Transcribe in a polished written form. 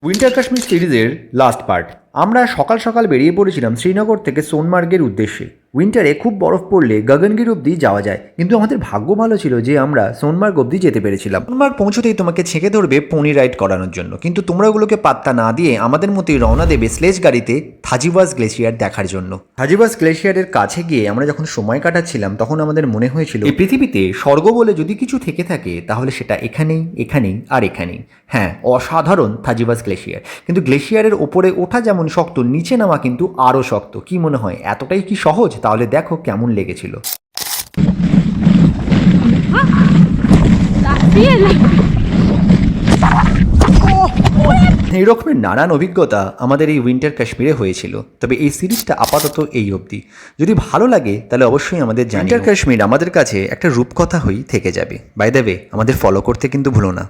Winter Kashmir সিরিজের last part. আমরা সকাল সকাল বেরিয়ে পড়েছিলাম শ্রীনগর থেকে সোনমার্গের উদ্দেশ্যে। উইন্টারে খুব বরফ পড়লে গগনগির অবধি যাওয়া যায়, কিন্তু আমাদের ভাগ্য ভালো ছিল যে আমরা সোনমার্গ অবধি যেতে পেরেছিলাম। সোনমার্গ পৌঁছতেই তোমাকে ছেঁকে ধরবে পনি রাইড করানোর জন্য, কিন্তু তোমরা ওগুলোকে পাত্তা না দিয়ে আমাদের মতোই রওনা দেবে স্লেজ গাড়িতে থাজিওয়াস গ্লেশিয়ার দেখার জন্য। থাজিওয়াস গ্লেশিয়ারের কাছে গিয়ে আমরা যখন সময় কাটাচ্ছিলাম তখন আমাদের মনে হয়েছিল এই পৃথিবীতে স্বর্গ বলে যদি কিছু থেকে থাকে তাহলে সেটা এখানেই, এখানেই আর এখানেই। হ্যাঁ, অসাধারণ থাজিওয়াস গ্লেশিয়ার, কিন্তু গ্লেশিয়ারের ওপরে ওঠা যেমন শক্ত, নিচে নামা কিন্তু আরও শক্ত। কি মনে হয় এতটাই কি সহজ? তাহলে দেখো কেমন লেগেছিল। এই রকমের নানান অভিজ্ঞতা আমাদের এই উইন্টার কাশ্মীরে হয়েছিল। তবে এই সিরিজটা আপাতত এই অবধি। যদি ভালো লাগে তাহলে অবশ্যই আমাদের জানিও। উইন্টার কাশ্মীর আমাদের কাছে একটা রূপকথা হয়েই থেকে যাবে। বাই দ্য ওয়ে, আমাদের ফলো করতে কিন্তু ভুলো না।